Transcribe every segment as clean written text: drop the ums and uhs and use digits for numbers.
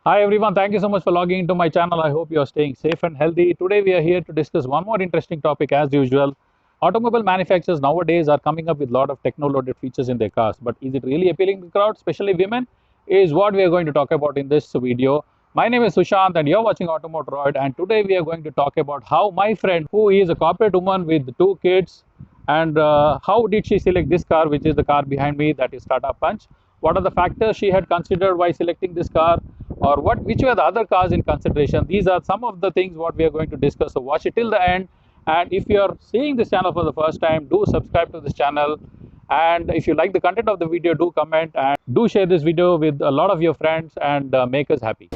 Hi everyone, thank you so much for logging into my channel. I hope you are staying safe and healthy. Today we are here to discuss one more interesting topic as usual. Automobile manufacturers nowadays are coming up with a lot of techno-loaded features in their cars, but is it really appealing to the crowd, especially women? Is what we are going to talk about in this video. My name is Sushant and you're watching Automotive, and today we are going to talk about how my friend, who is a corporate woman with two kids, and how did she select this car, which is the car behind me, that is Tata Punch. What are the factors she had considered while selecting this car, or which were the other cars in consideration? These are some of the things what we are going to discuss, so watch it till the end. And if you are seeing this channel for the first time, do subscribe to this channel. And if you like the content of the video, do comment and do share this video with a lot of your friends and make us happy.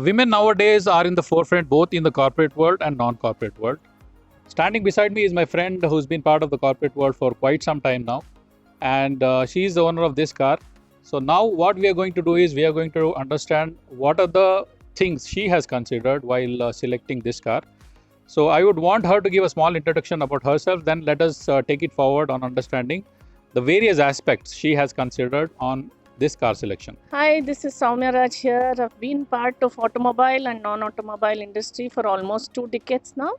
Women nowadays are in the forefront both in the corporate world and non-corporate world. Standing beside me is my friend who's been part of the corporate world for quite some time now, and she is the owner of this car. So now what we are going to do is we are going to understand what are the things she has considered while selecting this car. So I would want her to give a small introduction about herself, then let us take it forward on understanding the various aspects she has considered on this car selection. Hi, this is Soumya Raj here. I've been part of automobile and non-automobile industry for almost 2 decades now.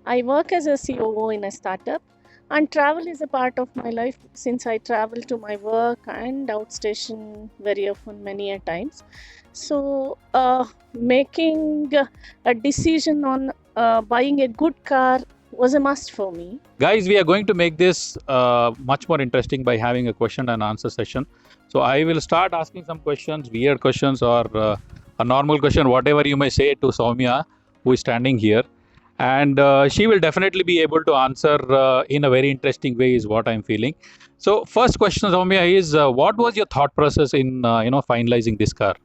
I work as a COO in a startup, and travel is a part of my life since I travel to my work and outstation very often, many a times. So making a decision on buying a good car was a must for me. Guys, we are going to make this much more interesting by having a question and answer session. So I will start asking some questions, weird questions or a normal question, whatever you may say, to Soumya, who is standing here. And she will definitely be able to answer in a very interesting way, is what I'm feeling. So first question, Soumya, is what was your thought process in finalizing this car?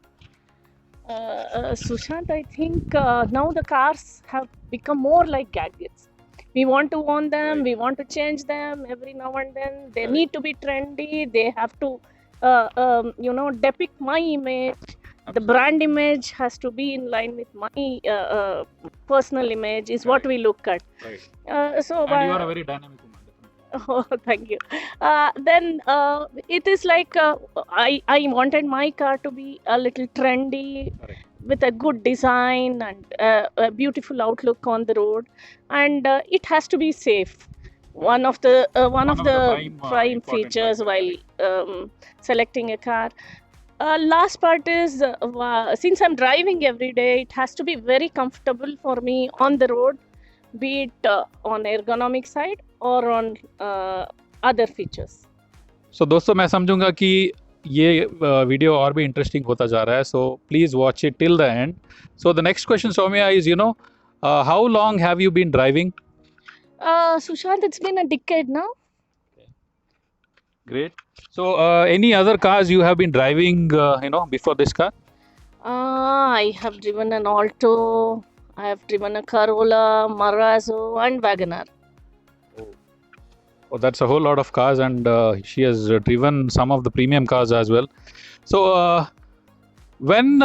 Sushant, I think now the cars have become more like gadgets. We want to own them, Right. we want to change them every now and then. They Right. need to be trendy, they have to depict my image. The brand image has to be in line with my personal image, is what we look at. Right. So, And you are a very dynamic woman. oh, thank you. Then it is like I wanted my car to be a little trendy, Correct. with a good design and a beautiful outlook on the road, and it has to be safe. One of the prime important features factors, while correct. selecting a car. Last part is since I'm driving every day, it has to be very comfortable for me on the road, be it on ergonomic side or on other features. So दोस्तों मैं समझूंगा कि ये video और भी interesting होता जा रहा है, so please watch it till the end. So the next question, Soumya, is how long have you been driving? Sushant, it's been a decade now. Great. So any other cars you have been driving before this car? I have driven an Alto, I have driven a Corolla, Marazzo, and Wagoner. Oh, that's a whole lot of cars, and she has driven some of the premium cars as well. So when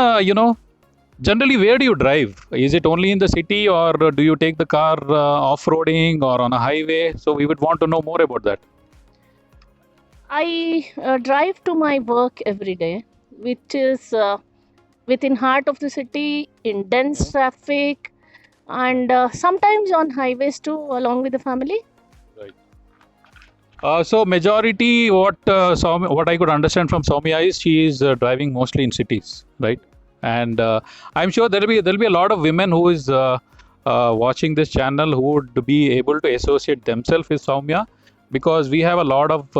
generally, where do you drive? Is it only in the city, or do you take the car off-roading or on a highway? So we would want to know more about that. I drive to my work every day, which is within heart of the city, in dense traffic, and sometimes on highways too, along with the family. So majority, what I could understand from Soumya is she is driving mostly in cities, right? And I'm sure there'll be a lot of women who is watching this channel who would be able to associate themselves with Soumya, because we have a lot of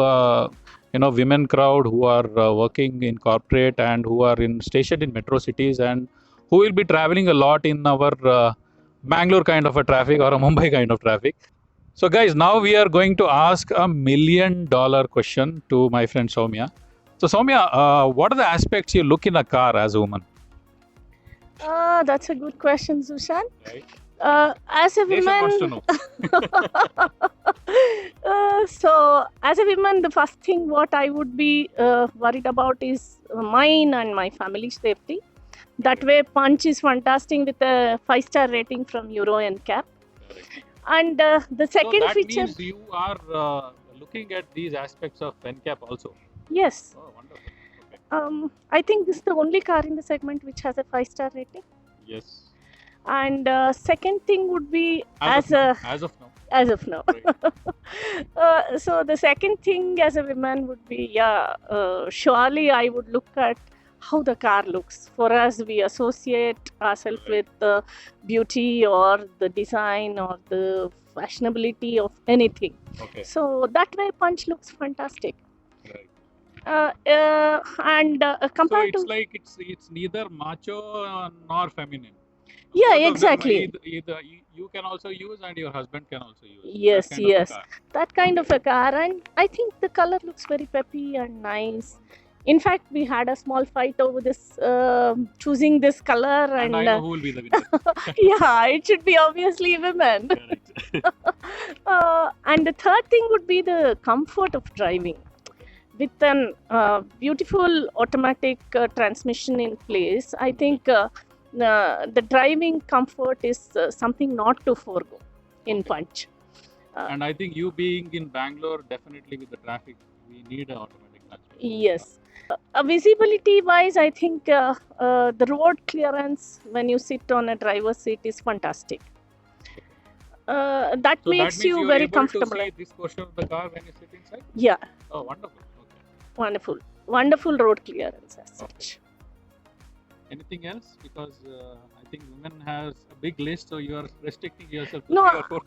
women crowd who are working in corporate and who are stationed in metro cities and who will be traveling a lot in our Bangalore kind of a traffic or a Mumbai kind of traffic. So guys, now we are going to ask $1 million question to my friend Soumya. So Soumya, what are the aspects you look in a car as a woman? That's a good question, Sushan. Right. As a Nation wants to woman, know. so as a woman, the first thing what I would be worried about is mine and my family safety. That way, Punch is fantastic with a 5-star rating from Euro NCAP. Correct. And the So second that feature, means you are looking at these aspects of NCAP also. yes, Oh, wonderful. Okay. I think this is the only car in the segment which has a 5-star rating. Yes. And second thing would be As of now. as of now. Right. So the second thing as a woman would be, surely I would look at how the car looks. For us, we associate ourselves Right. with the beauty or the design or the fashionability of anything. Okay. So that way, Punch looks fantastic. Right. And So compared it's to, like it's neither macho nor feminine. yeah, Both of them exactly. either you can also use and your husband can also use. Yes, That kind of a yes, car. that kind of Okay. a car, and I think the color looks very peppy and nice. In fact, we had a small fight over this choosing this color, And I and know who will be the winner. yeah, it should be obviously women. Correct. And the third thing would be the comfort of driving. With an beautiful automatic transmission in place, I think the driving comfort is something not to forego in Okay. Punch. And I think you being in Bangalore, definitely with the traffic, we need an automatic transmission. Yes. Visibility wise, I think the road clearance when you sit on a driver's seat is fantastic. That So makes that means you you're very able comfortable. to see this portion of the car when you sit inside? Yeah, Oh, wonderful. Okay. wonderful. Wonderful road clearance as such. Anything else? Because I think women has a big list, so you are restricting yourself to No. 3 or 4.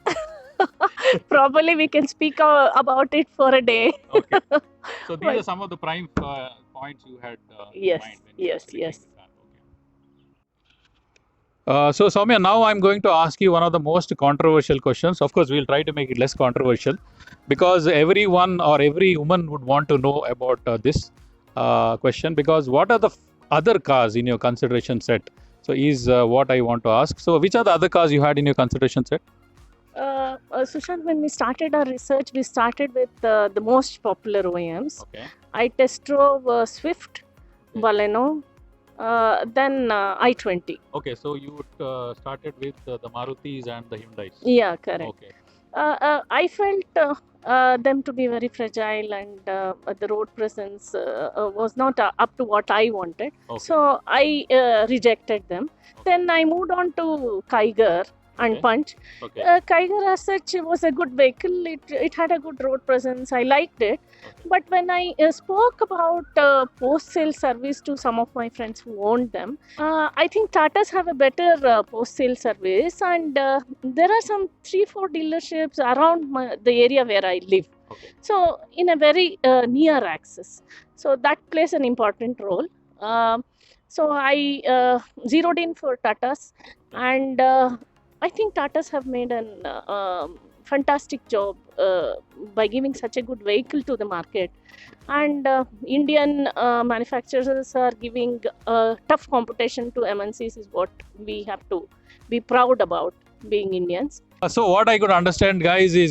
Probably we can speak about it for a day. Okay. So these But- are some of the prime points you had in Yes, mind when you were yes, selecting yes. the car. Okay. So Soumya, now I'm going to ask you one of the most controversial questions. Of course, we'll try to make it less controversial because everyone or every woman would want to know about this question. Because what are the other cars in your consideration set? So is what I want to ask. So which are the other cars you had in your consideration set? Sushant, when we started our research, we started with the most popular OEMs. Okay. I test drove Swift, Okay. Baleno, then i20. Okay. So you started with the Marutis and the Hyundais. Yeah, correct. Okay. I felt them to be very fragile, and the road presence was not up to what I wanted. Okay. So I rejected them. Then I moved on to Kiger and Okay. Punch. Okay. Kiger as such was a good vehicle. It had a good road presence. I liked it. Okay. But when I spoke about post-sale service to some of my friends who owned them, I think Tatas have a better post-sale service, and there are some 3-4 dealerships around the area where I live. Okay. So in a very near access. So that plays an important role. So I zeroed in for Tatas, and I think Tatas have made an fantastic job by giving such a good vehicle to the market. And Indian manufacturers are giving tough competition to MNCs is what we have to be proud about, being Indians. So what I could understand, guys, is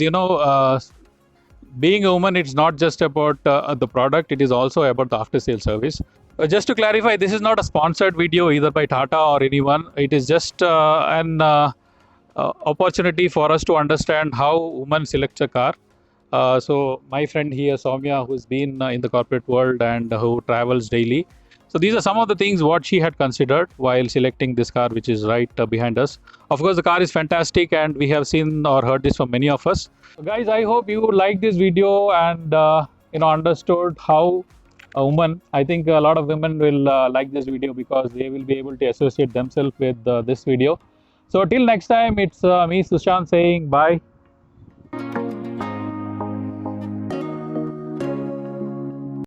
being a woman, it's not just about the product; it is also about the after-sale service. Just to clarify, this is not a sponsored video either by Tata or anyone. It is just an opportunity for us to understand how women select a car. So my friend here, Soumya, who's been in the corporate world and who travels daily. So these are some of the things what she had considered while selecting this car, which is right behind us. Of course, the car is fantastic, and we have seen or heard this from many of us. So guys, I hope you liked this video and understood how a woman. I think a lot of women will like this video because they will be able to associate themselves with this video. So till next time, it's me, Sushant, saying bye.